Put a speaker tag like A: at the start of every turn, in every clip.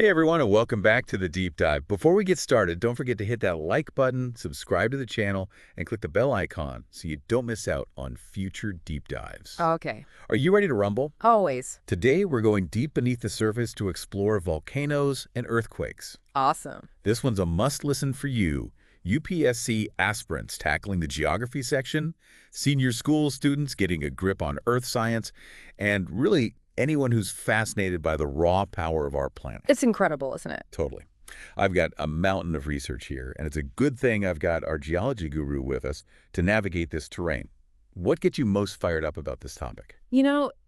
A: Hey everyone, and welcome back to the Deep Dive. Before we get started, don't forget to hit that like button, subscribe to the channel, and click the bell icon so you don't miss out on future deep dives.
B: Okay.
A: Are you ready to rumble?
B: Always.
A: Today, we're going deep beneath the surface to explore volcanoes and earthquakes.
B: Awesome.
A: This one's a must-listen for you. UPSC aspirants tackling the geography section, senior school students getting a grip on earth science, and really anyone who's fascinated by the raw power of our planet.
B: It's incredible, isn't it?
A: Totally. I've got a mountain of research here, and it's a good thing I've got our geology guru with us to navigate this terrain. What gets you most fired up about this topic?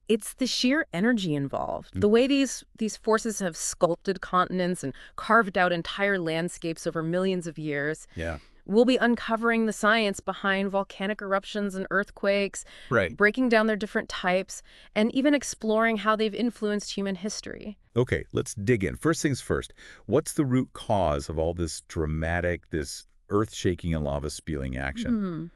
B: It's the sheer energy involved. The way these forces have sculpted continents and carved out entire landscapes over millions of years.
A: Yeah.
B: We'll be uncovering the science behind volcanic eruptions and earthquakes,
A: Right.
B: breaking down their different types, and even exploring how they've influenced human history.
A: Okay, let's dig in. First things first, what's the root cause of all this dramatic, this earth-shaking and lava-spewing action?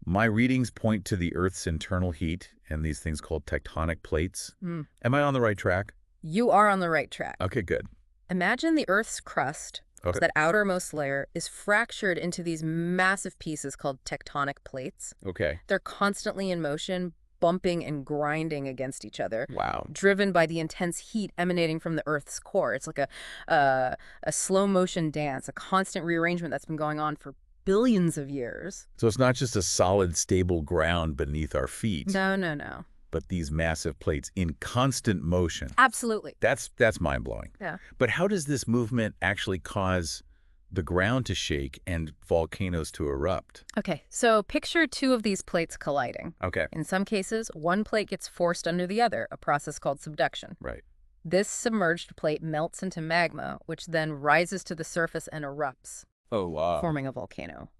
A: My readings point to the Earth's internal heat and these things called tectonic plates. Am I on the right track?
B: You are on the right track.
A: Okay, good.
B: Imagine the Earth's crust.
A: Okay.
B: So that outermost layer is fractured into these massive pieces called tectonic plates.
A: Okay.
B: They're constantly in motion, bumping and grinding against each other,
A: Wow.
B: driven by the intense heat emanating from the Earth's core. It's like a slow motion dance, a constant rearrangement that's been going on for billions of years.
A: So it's not just a solid, stable ground beneath our feet,
B: No.
A: but these massive plates in constant motion.
B: Absolutely.
A: That's mind-blowing.
B: Yeah.
A: But how does this movement actually cause the ground to shake and volcanoes to erupt?
B: Okay, so picture two of these plates colliding.
A: Okay.
B: In some cases, one plate gets forced under the other, a process called subduction.
A: Right.
B: This submerged plate melts into magma, which then rises to the surface and erupts,
A: Oh, wow.
B: forming a volcano.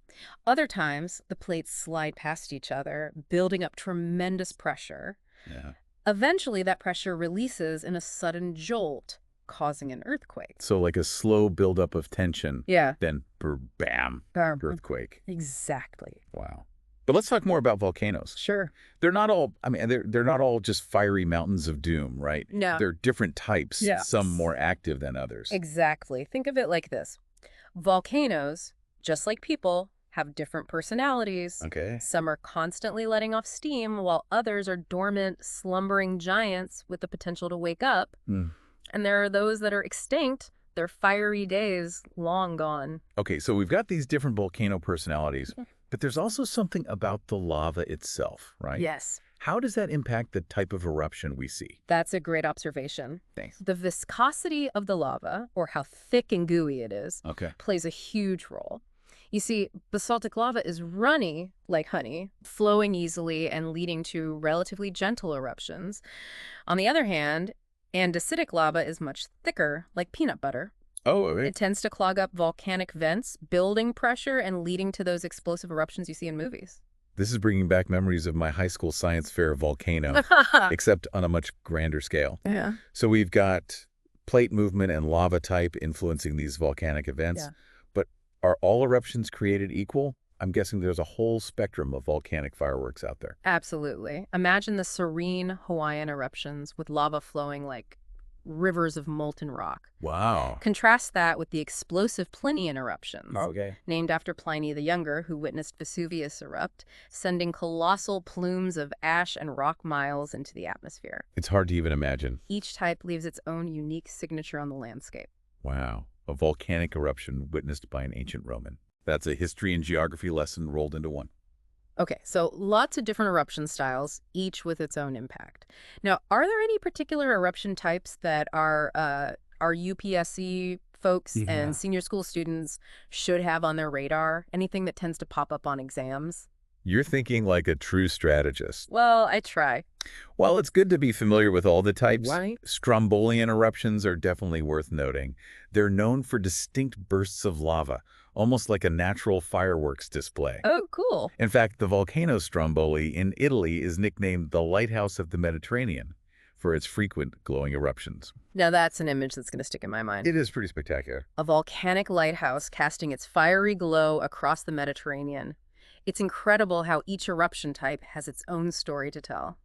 B: Other times, the plates slide past each other, building up tremendous pressure.
A: Yeah.
B: Eventually, that pressure releases in a sudden jolt, causing an earthquake.
A: So like a slow buildup of tension,
B: Yeah.
A: then bam, earthquake.
B: Exactly.
A: Wow. But let's talk more about volcanoes.
B: Sure.
A: They're not all, they're not all just fiery mountains of doom, right?
B: No.
A: They're different types,
B: Yes.
A: some more active than others.
B: Exactly. Think of it like this. Volcanoes, just like people, have different personalities.
A: Okay.
B: Some are constantly letting off steam, while others are dormant, slumbering giants with the potential to wake up. And there are those that are extinct, their fiery days long gone.
A: Okay, so we've got these different volcano personalities, but there's also something about the lava itself, right?
B: Yes.
A: How does that impact the type of eruption we see?
B: That's a great observation.
A: Thanks.
B: The viscosity of the lava, or how thick and gooey it is,
A: Okay.
B: plays a huge role. You see, basaltic lava is runny, like honey, flowing easily and leading to relatively gentle eruptions. On the other hand, andesitic lava is much thicker, like peanut butter.
A: Oh, okay.
B: It tends to clog up volcanic vents, building pressure and leading to those explosive eruptions you see in movies.
A: This is bringing back memories of my high school science fair volcano, except on a much grander scale.
B: Yeah.
A: So we've got plate movement and lava type influencing these volcanic events.
B: Yeah.
A: But are all eruptions created equal? I'm guessing there's a whole spectrum of volcanic fireworks out there.
B: Absolutely. Imagine the serene Hawaiian eruptions with lava flowing like rivers of molten rock.
A: Wow.
B: Contrast that with the explosive Plinian eruptions,
A: Okay.
B: named after Pliny the Younger, who witnessed Vesuvius erupt, sending colossal plumes of ash and rock miles into the atmosphere.
A: It's hard to even imagine.
B: Each type leaves its own unique signature on the landscape.
A: Wow. A volcanic eruption witnessed by an ancient Roman. That's a history and geography lesson rolled into one.
B: Okay, so lots of different eruption styles, each with its own impact. Now, are there any particular eruption types that our UPSC folks and senior school students should have on their radar? Anything that tends to pop up on exams?
A: You're thinking like a true strategist.
B: Well, I try.
A: Well, it's good to be familiar with all the types.
B: Right.
A: Strombolian eruptions are definitely worth noting. They're known for distinct bursts of lava, almost like a natural fireworks display.
B: Oh, cool.
A: In fact, the volcano Stromboli in Italy is nicknamed the Lighthouse of the Mediterranean for its frequent glowing eruptions.
B: Now that's an image that's going to stick in my mind.
A: It is pretty spectacular.
B: A volcanic lighthouse casting its fiery glow across the Mediterranean. It's incredible how each eruption type has its own story to tell.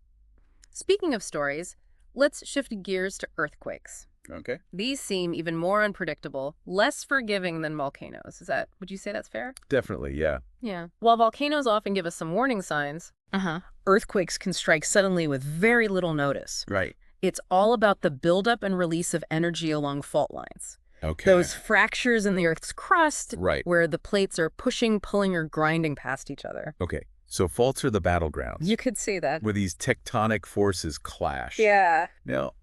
B: Speaking of stories, let's shift gears to earthquakes.
A: Okay.
B: These seem even more unpredictable, less forgiving than volcanoes. Would you say that's fair?
A: Definitely, yeah.
B: Yeah. While volcanoes often give us some warning signs, earthquakes can strike suddenly with very little notice.
A: Right.
B: It's all about the buildup and release of energy along fault lines.
A: Okay.
B: Those fractures in the Earth's crust,
A: Right.
B: where the plates are pushing, pulling, or grinding past each other.
A: Okay. So faults are the battlegrounds.
B: You could say that.
A: Where these tectonic forces clash.
B: Yeah.
A: Now,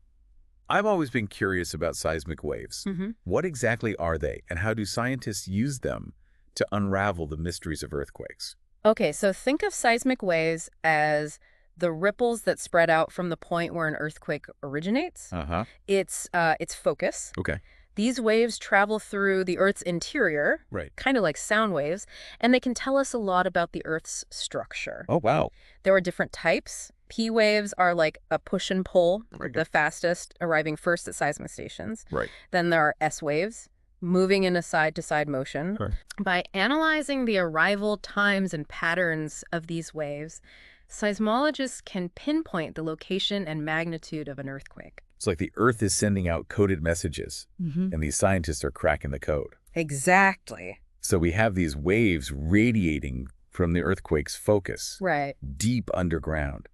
A: I've always been curious about seismic waves. What exactly are they, and how do scientists use them to unravel the mysteries of earthquakes?
B: Okay, so think of seismic waves as the ripples that spread out from the point where an earthquake originates.
A: Uh-huh.
B: Its focus.
A: Okay.
B: These waves travel through the Earth's interior,
A: Right.
B: kind of like sound waves, and they can tell us a lot about the Earth's structure.
A: Oh, wow.
B: There are different types. P waves are like a push and pull,
A: Right.
B: the fastest, arriving first at seismic stations.
A: Right.
B: Then there are S waves, moving in a side-to-side motion.
A: Sure.
B: By analyzing the arrival times and patterns of these waves, seismologists can pinpoint the location and magnitude of an earthquake.
A: It's like the Earth is sending out coded messages, and these scientists are cracking the code.
B: Exactly.
A: So we have these waves radiating from the earthquake's focus,
B: Right.
A: deep underground.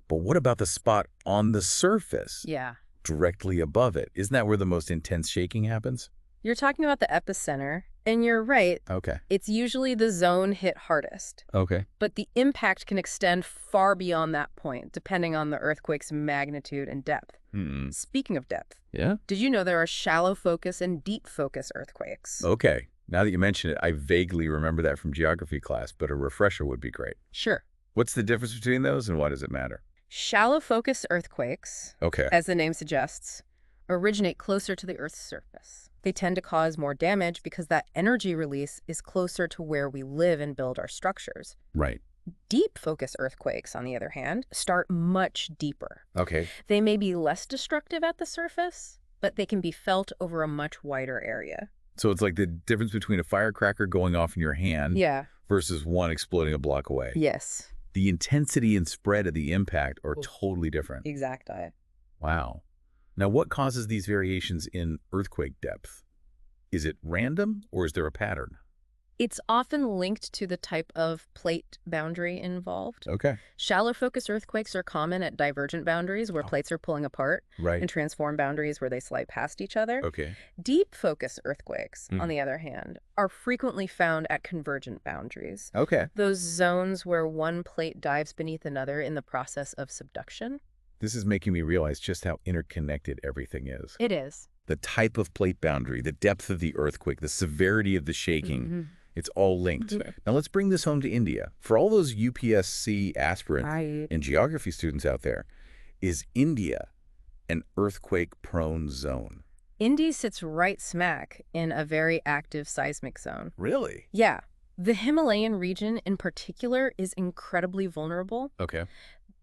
A: But what about the spot on the surface,
B: Yeah.
A: directly above it? Isn't that where the most intense shaking happens?
B: You're talking about the epicenter, and you're right.
A: Okay.
B: It's usually the zone hit hardest.
A: Okay.
B: But the impact can extend far beyond that point, depending on the earthquake's magnitude and depth. Speaking of depth,
A: Yeah?
B: did you know there are shallow focus and deep focus earthquakes?
A: Okay. Now that you mention it, I vaguely remember that from geography class, but a refresher would be great.
B: Sure.
A: What's the difference between those, and why does it matter?
B: Shallow focus earthquakes,
A: Okay.
B: as the name suggests, originate closer to the Earth's surface. They tend to cause more damage because that energy release is closer to where we live and build our structures.
A: Right.
B: Deep focus earthquakes, on the other hand, start much deeper.
A: Okay.
B: They may be less destructive at the surface, but they can be felt over a much wider area.
A: So it's like the difference between a firecracker going off in your hand versus one exploding a block away.
B: Yes.
A: The intensity and spread of the impact are totally different.
B: Exactly.
A: Wow. Now, what causes these variations in earthquake depth? Is it random, or is there a pattern?
B: It's often linked to the type of plate boundary involved.
A: Okay.
B: Shallow focus earthquakes are common at divergent boundaries where plates are pulling apart,
A: Right.
B: and transform boundaries where they slide past each other.
A: Okay.
B: Deep focus earthquakes, on the other hand, are frequently found at convergent boundaries.
A: Okay.
B: Those zones where one plate dives beneath another in the process of subduction.
A: This is making me realize just how interconnected everything is.
B: It is.
A: The type of plate boundary, the depth of the earthquake, the severity of the shaking, it's all linked. Now let's bring this home to India. For all those UPSC aspirant and geography students out there, is India an earthquake-prone zone?
B: India sits right smack in a very active seismic zone.
A: Really?
B: Yeah. The Himalayan region in particular is incredibly vulnerable.
A: Okay.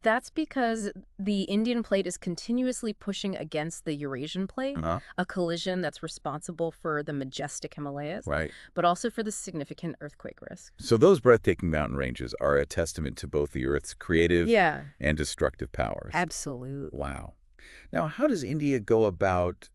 B: That's because the Indian plate is continuously pushing against the Eurasian plate, a collision that's responsible for the majestic Himalayas,
A: Right.
B: but also for the significant earthquake risk.
A: So those breathtaking mountain ranges are a testament to both the Earth's creative and destructive powers.
B: Absolutely.
A: Wow. Now, how does India go about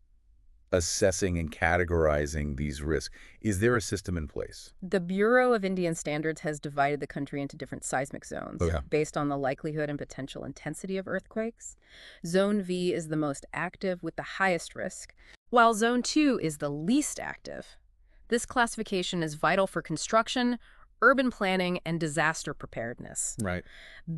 A: assessing and categorizing these risks? Is there a system in place?
B: The Bureau of Indian Standards has divided the country into different seismic zones based on the likelihood and potential intensity of earthquakes. Zone V is the most active with the highest risk, while Zone 2 is the least active. This classification is vital for construction, urban planning, and disaster preparedness.
A: Right.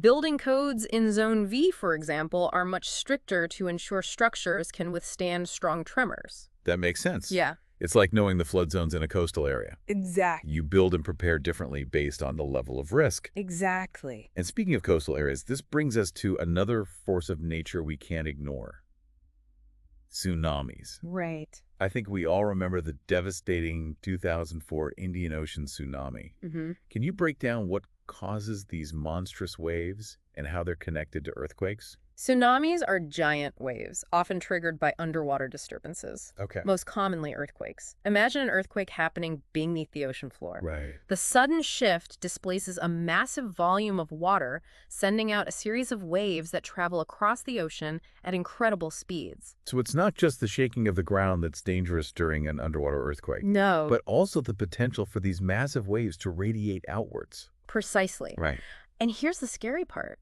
B: Building codes in Zone V, for example, are much stricter to ensure structures can withstand strong tremors.
A: That makes sense.
B: Yeah.
A: It's like knowing the flood zones in a coastal area.
B: Exactly.
A: You build and prepare differently based on the level of risk.
B: Exactly.
A: And speaking of coastal areas, this brings us to another force of nature we can't ignore. Tsunamis.
B: Right.
A: I think we all remember the devastating 2004 Indian Ocean tsunami. Can you break down what causes these monstrous waves and how they're connected to earthquakes?
B: Tsunamis are giant waves, often triggered by underwater disturbances,
A: Okay.
B: most commonly earthquakes. Imagine an earthquake happening beneath the ocean floor.
A: Right.
B: The sudden shift displaces a massive volume of water, sending out a series of waves that travel across the ocean at incredible speeds.
A: So it's not just the shaking of the ground that's dangerous during an underwater earthquake,
B: No,
A: but also the potential for these massive waves to radiate outwards.
B: precisely.
A: Right.
B: And here's the scary part.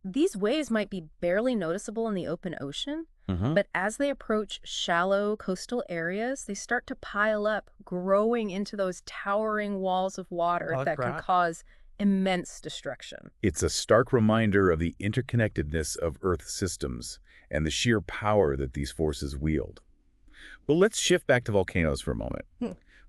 B: These waves might be barely noticeable in the open ocean, but as they approach shallow coastal areas, they start to pile up, growing into those towering walls of water
A: Oh,
B: that can
A: crap.
B: cause immense destruction.
A: It's a stark reminder of the interconnectedness of Earth systems and the sheer power that these forces wield. Well, let's shift back to volcanoes for a moment.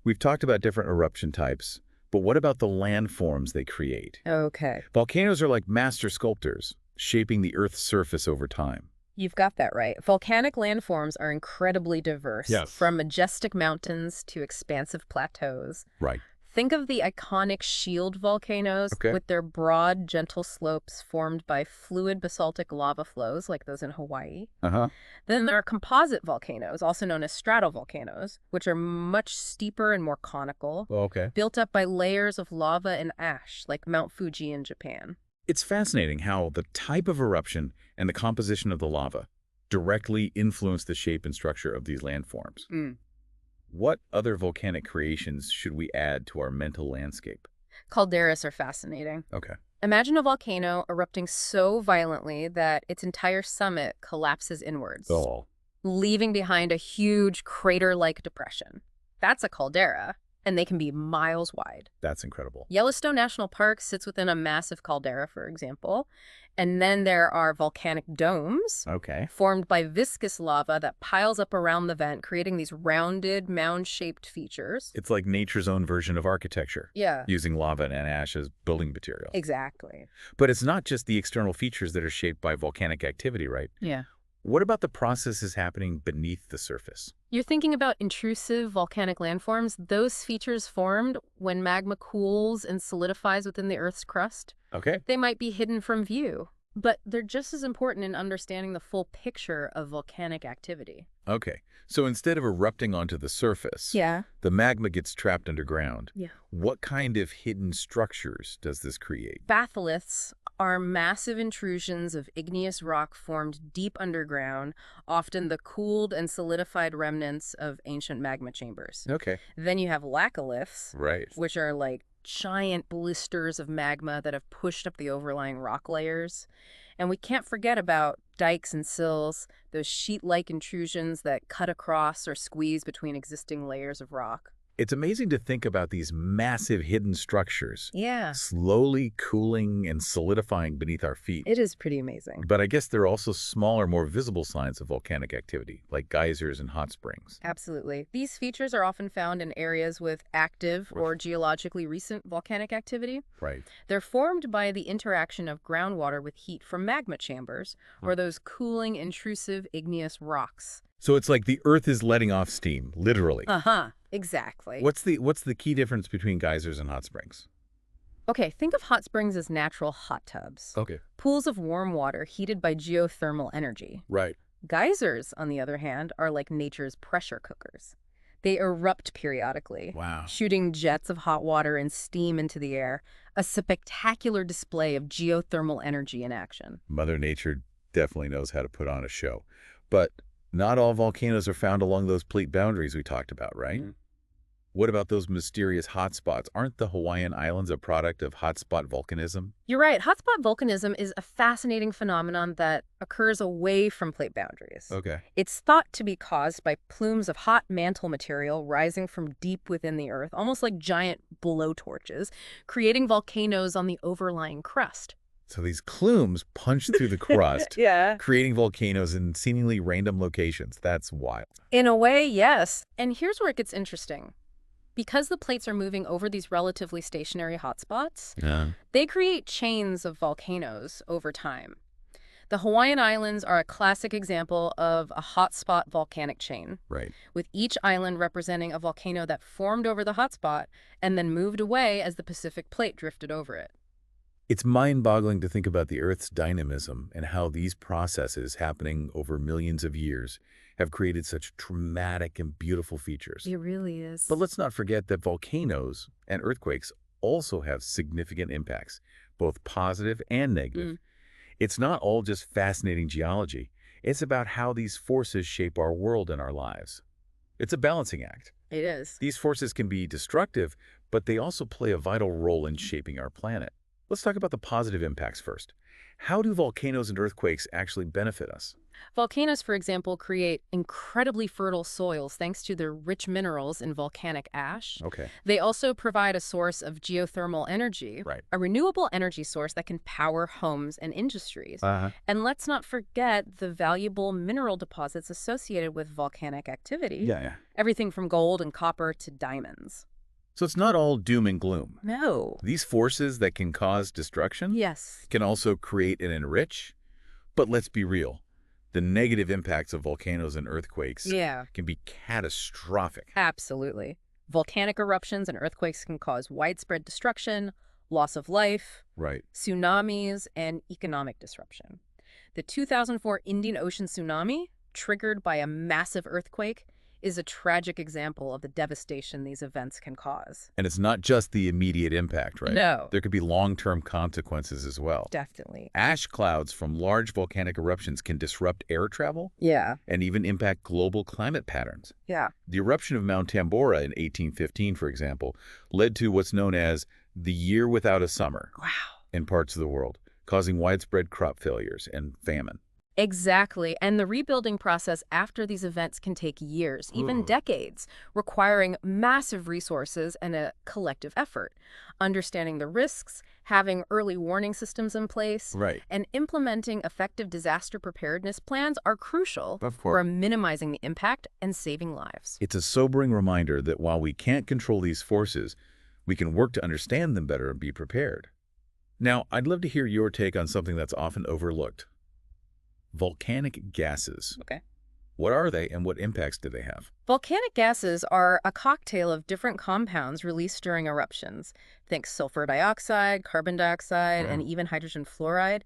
A: We've talked about different eruption types, but what about the landforms they create?
B: Okay.
A: Volcanoes are like master sculptors, shaping the Earth's surface over time.
B: You've got that right. Volcanic landforms are incredibly diverse,
A: Yes.
B: from majestic mountains to expansive plateaus.
A: Right.
B: Think of the iconic shield volcanoes
A: Okay.
B: with their broad, gentle slopes formed by fluid basaltic lava flows like those in Hawaii.
A: Uh-huh.
B: Then there are composite volcanoes, also known as stratovolcanoes, which are much steeper and more conical,
A: Okay.
B: built up by layers of lava and ash like Mount Fuji in Japan.
A: It's fascinating how the type of eruption and the composition of the lava directly influence the shape and structure of these landforms. What other volcanic creations should we add to our mental landscape?
B: Calderas are fascinating.
A: Okay.
B: Imagine a volcano erupting so violently that its entire summit collapses inwards,
A: Oh.
B: leaving behind a huge crater-like depression. That's a caldera, and they can be miles wide.
A: That's incredible.
B: Yellowstone National Park sits within a massive caldera, for example. And then there are volcanic domes
A: Okay.
B: formed by viscous lava that piles up around the vent, creating these rounded, mound-shaped features.
A: It's like nature's own version of architecture,
B: Yeah,
A: using lava and ash as building materials.
B: exactly.
A: But it's not just the external features that are shaped by volcanic activity, right?
B: Yeah.
A: What about the processes happening beneath the surface?
B: You're thinking about intrusive volcanic landforms. Those features formed when magma cools and solidifies within the Earth's crust.
A: Okay.
B: They might be hidden from view, but they're just as important in understanding the full picture of volcanic activity.
A: Okay. So instead of erupting onto the surface,
B: Yeah.
A: the magma gets trapped underground.
B: Yeah.
A: What kind of hidden structures does this create?
B: Batholiths are massive intrusions of igneous rock formed deep underground, often the cooled and solidified remnants of ancient magma chambers.
A: Okay.
B: Then you have laccoliths,
A: Right.
B: which are like giant blisters of magma that have pushed up the overlying rock layers. And we can't forget about dikes and sills, those sheet-like intrusions that cut across or squeeze between existing layers of rock.
A: It's amazing to think about these massive hidden structures
B: Yeah,
A: slowly cooling and solidifying beneath our feet.
B: it is pretty amazing.
A: But I guess there are also smaller, more visible signs of volcanic activity, like geysers and hot springs.
B: Absolutely. These features are often found in areas with active or geologically recent volcanic activity.
A: Right.
B: They're formed by the interaction of groundwater with heat from magma chambers, or those cooling, intrusive igneous rocks.
A: So it's like the Earth is letting off steam, literally.
B: Uh-huh, exactly.
A: What's the key difference between geysers and hot springs?
B: Okay, think of hot springs as natural hot tubs.
A: Okay.
B: Pools of warm water heated by geothermal energy.
A: Right.
B: Geysers, on the other hand, are like nature's pressure cookers. They erupt periodically,
A: Wow.
B: shooting jets of hot water and steam into the air, a spectacular display of geothermal energy in action.
A: Mother Nature definitely knows how to put on a show. But not all volcanoes are found along those plate boundaries we talked about, right? What about those mysterious hotspots? Aren't the Hawaiian Islands a product of hotspot volcanism?
B: You're right. Hotspot volcanism is a fascinating phenomenon that occurs away from plate boundaries.
A: Okay.
B: It's thought to be caused by plumes of hot mantle material rising from deep within the Earth, almost like giant blowtorches, creating volcanoes on the overlying crust.
A: So these plumes punch through the crust,
B: Yeah.
A: creating volcanoes in seemingly random locations. That's wild.
B: In a way, yes. And here's where it gets interesting. Because the plates are moving over these relatively stationary hotspots, they create chains of volcanoes over time. The Hawaiian Islands are a classic example of a hotspot volcanic chain,
A: Right.
B: with each island representing a volcano that formed over the hotspot and then moved away as the Pacific plate drifted over it.
A: It's mind-boggling to think about the Earth's dynamism and how these processes happening over millions of years have created such dramatic and beautiful features.
B: It really is.
A: But let's not forget that volcanoes and earthquakes also have significant impacts, both positive and negative. It's not all just fascinating geology. It's about how these forces shape our world and our lives. It's a balancing act.
B: It is.
A: These forces can be destructive, but they also play a vital role in shaping our planet. Let's talk about the positive impacts first. How do volcanoes and earthquakes actually benefit us?
B: Volcanoes, for example, create incredibly fertile soils thanks to their rich minerals in volcanic ash.
A: Okay.
B: They also provide a source of geothermal energy,
A: Right.
B: a renewable energy source that can power homes and industries.
A: Uh-huh.
B: And let's not forget the valuable mineral deposits associated with volcanic activity,
A: Yeah.
B: everything from gold and copper to diamonds.
A: So it's not all doom and gloom.
B: No.
A: These forces that can cause destruction
B: Yes.
A: can also create and enrich. But let's be real. The negative impacts of volcanoes and earthquakes
B: Yeah.
A: can be catastrophic.
B: Absolutely. Volcanic eruptions and earthquakes can cause widespread destruction, loss of life,
A: Right.
B: tsunamis, and economic disruption. The 2004 Indian Ocean tsunami, triggered by a massive earthquake, is a tragic example of the devastation these events can cause.
A: And it's not just the immediate impact, right?
B: No.
A: There could be long-term consequences as well.
B: Definitely.
A: Ash clouds from large volcanic eruptions can disrupt air travel
B: Yeah.
A: and even impact global climate patterns.
B: Yeah.
A: The eruption of Mount Tambora in 1815, for example, led to what's known as the year without a summer
B: Wow.
A: in parts of the world, causing widespread crop failures and famine.
B: Exactly. And the rebuilding process after these events can take years, even
A: Ooh.
B: decades, requiring massive resources and a collective effort. Understanding the risks, having early warning systems in place,
A: Right.
B: and implementing effective disaster preparedness plans are crucial
A: Of
B: for minimizing the impact and saving lives.
A: It's a sobering reminder that while we can't control these forces, we can work to understand them better and be prepared. Now, I'd love to hear your take on something that's often overlooked. Volcanic gases.
B: Okay.
A: What are they and what impacts do they have?
B: Volcanic gases are a cocktail of different compounds released during eruptions. Think sulfur dioxide, carbon dioxide, and even hydrogen fluoride.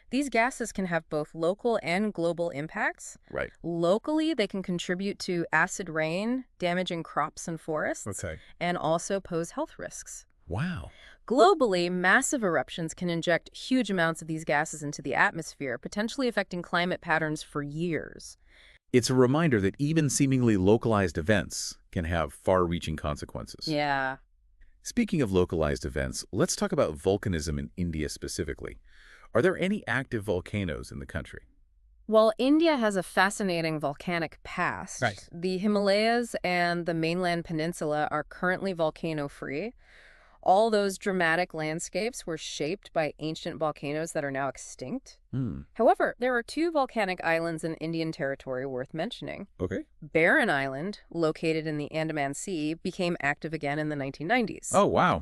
B: These gases can have both local and global impacts.
A: Right.
B: Locally, they can contribute to acid rain, damaging crops and forests,
A: Okay.
B: and also pose health risks.
A: Wow.
B: Globally, massive eruptions can inject huge amounts of these gases into the atmosphere, potentially affecting climate patterns for years.
A: It's a reminder that even seemingly localized events can have far-reaching consequences.
B: Yeah.
A: Speaking of localized events, let's talk about volcanism in India specifically. Are there any active volcanoes in the country?
B: While India has a fascinating volcanic past,
A: Right.
B: the Himalayas and the mainland peninsula are currently volcano-free. All those dramatic landscapes were shaped by ancient volcanoes that are now extinct. However, there are two volcanic islands in Indian territory worth mentioning.
A: Okay.
B: Barren Island, located in the Andaman Sea, became active again in the 1990s.
A: Oh, wow.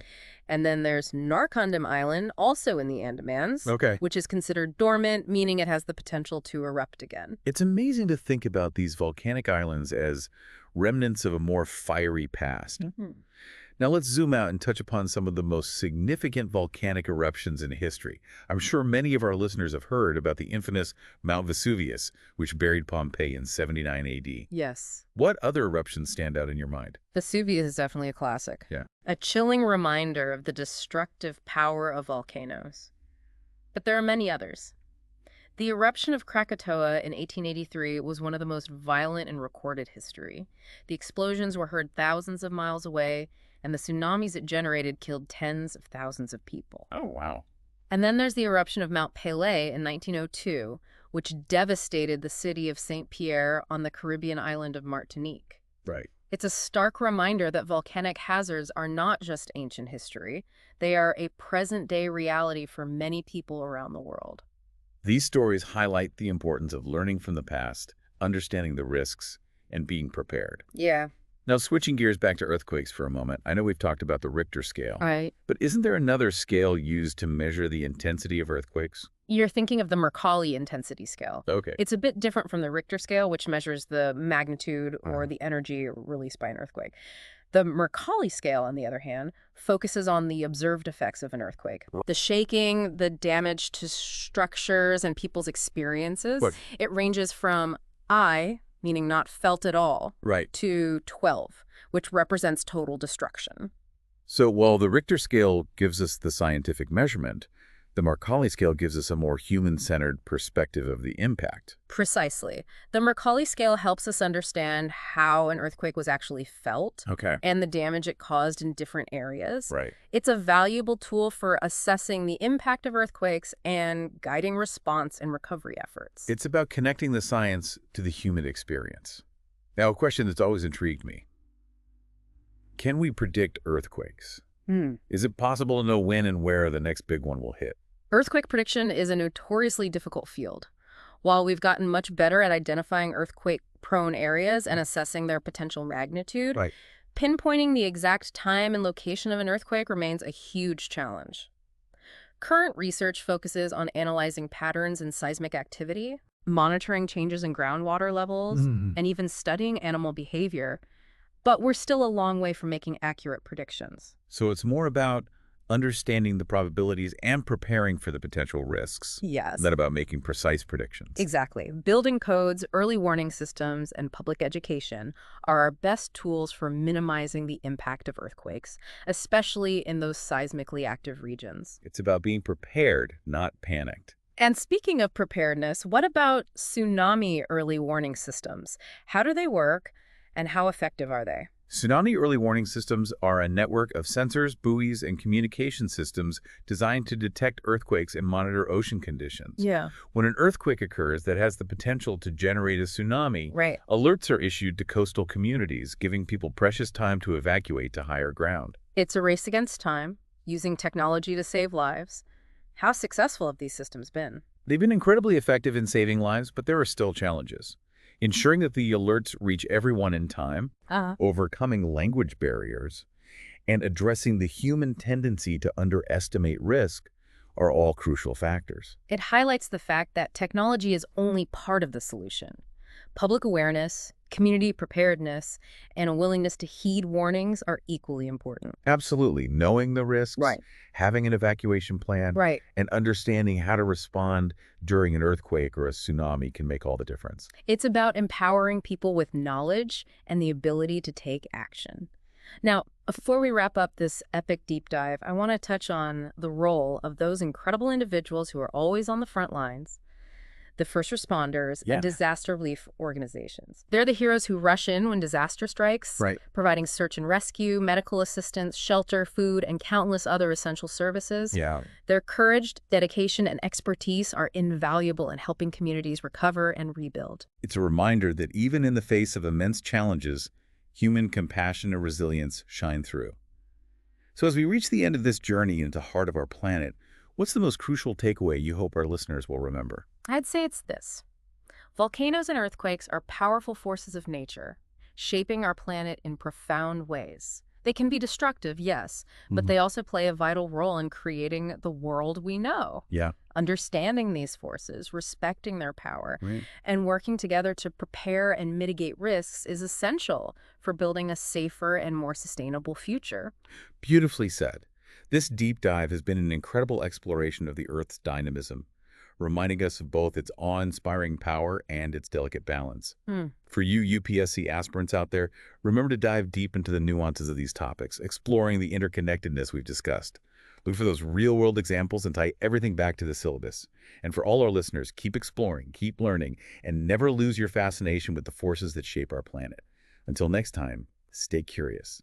B: And then there's Narcondam Island, also in the Andamans,
A: Okay.
B: which is considered dormant, meaning it has the potential to erupt again.
A: It's amazing to think about these volcanic islands as remnants of a more fiery past. Now let's zoom out and touch upon some of the most significant volcanic eruptions in history. I'm sure many of our listeners have heard about the infamous Mount Vesuvius, which buried Pompeii in 79 AD.
B: Yes.
A: What other eruptions stand out in your mind?
B: Vesuvius is definitely a classic.
A: Yeah.
B: A chilling reminder of the destructive power of volcanoes. But there are many others. The eruption of Krakatoa in 1883 was one of the most violent in recorded history. The explosions were heard thousands of miles away, and the tsunamis it generated killed tens of thousands of people.
A: Oh, wow.
B: And then there's the eruption of Mount Pelée in 1902, which devastated the city of Saint Pierre on the Caribbean island of Martinique.
A: Right.
B: It's a stark reminder that volcanic hazards are not just ancient history. They are a present-day reality for many people around the world.
A: These stories highlight the importance of learning from the past, understanding the risks, and being prepared.
B: Yeah.
A: Now, switching gears back to earthquakes for a moment, I know we've talked about the Richter scale,
B: Right.
A: but isn't there another scale used to measure the intensity of earthquakes?
B: You're thinking of the Mercalli intensity scale.
A: Okay.
B: It's a bit different from the Richter scale, which measures the magnitude or
A: Uh,
B: the energy released by an earthquake. The Mercalli scale, on the other hand, focuses on the observed effects of an earthquake. The shaking, the damage to structures, and people's experiences.
A: what?
B: It ranges from I, meaning not felt at all,
A: Right.
B: to 12, which represents total destruction.
A: So while the Richter scale gives us the scientific measurement, the Mercalli scale gives us a more human-centered perspective of the impact.
B: Precisely. The Mercalli scale helps us understand how an earthquake was actually felt
A: Okay.
B: and the damage it caused in different areas.
A: Right.
B: It's a valuable tool for assessing the impact of earthquakes and guiding response and recovery efforts.
A: It's about connecting the science to the human experience. Now, a question that's always intrigued me. Can we predict earthquakes? Is it possible to know when and where the next big one will hit?
B: Earthquake prediction is a notoriously difficult field. While we've gotten much better at identifying earthquake-prone areas and assessing their potential magnitude,
A: Right.
B: pinpointing the exact time and location of an earthquake remains a huge challenge. Current research focuses on analyzing patterns in seismic activity, monitoring changes in groundwater levels, and even studying animal behavior, but we're still a long way from making accurate predictions.
A: So it's more about understanding the probabilities and preparing for the potential risks
B: Yes.
A: than about making precise predictions.
B: Exactly. Building codes, early warning systems, and public education are our best tools for minimizing the impact of earthquakes, especially in those seismically active regions.
A: It's about being prepared, not panicked.
B: And speaking of preparedness, what about tsunami early warning systems? How do they work, and how effective are they?
A: Tsunami early warning systems are a network of sensors, buoys, and communication systems designed to detect earthquakes and monitor ocean conditions.
B: Yeah.
A: When an earthquake occurs that has the potential to generate a tsunami,
B: Right.
A: alerts are issued to coastal communities, giving people precious time to evacuate to higher ground.
B: It's a race against time, using technology to save lives. How successful have these systems been?
A: They've been incredibly effective in saving lives, but there are still challenges. Ensuring that the alerts reach everyone in time, overcoming language barriers, and addressing the human tendency to underestimate risk are all crucial factors.
B: It highlights the fact that technology is only part of the solution. Public awareness, community preparedness, and a willingness to heed warnings are equally important.
A: Absolutely. Knowing the risks,
B: Right.
A: having an evacuation plan,
B: Right.
A: and understanding how to respond during an earthquake or a tsunami can make all the difference.
B: It's about empowering people with knowledge and the ability to take action. Now, before we wrap up this epic deep dive, I want to touch on the role of those incredible individuals who are always on the front lines, the first responders,
A: Yeah.
B: and disaster relief organizations. They're the heroes who rush in when disaster strikes,
A: Right.
B: providing search and rescue, medical assistance, shelter, food, and countless other essential services.
A: Yeah.
B: Their courage, dedication, and expertise are invaluable in helping communities recover and rebuild.
A: It's a reminder that even in the face of immense challenges, human compassion and resilience shine through. So as we reach the end of this journey into the heart of our planet, what's the most crucial takeaway you hope our listeners will remember?
B: I'd say it's this. Volcanoes and earthquakes are powerful forces of nature, shaping our planet in profound ways. They can be destructive, yes, but they also play a vital role in creating the world we know.
A: Yeah.
B: Understanding these forces, respecting their power,
A: Right.
B: and working together to prepare and mitigate risks is essential for building a safer and more sustainable future.
A: Beautifully said. This deep dive has been an incredible exploration of the Earth's dynamism, reminding us of both its awe-inspiring power and its delicate balance. For you UPSC aspirants out there, remember to dive deep into the nuances of these topics, exploring the interconnectedness we've discussed. Look for those real-world examples and tie everything back to the syllabus. And for all our listeners, keep exploring, keep learning, and never lose your fascination with the forces that shape our planet. Until next time, stay curious.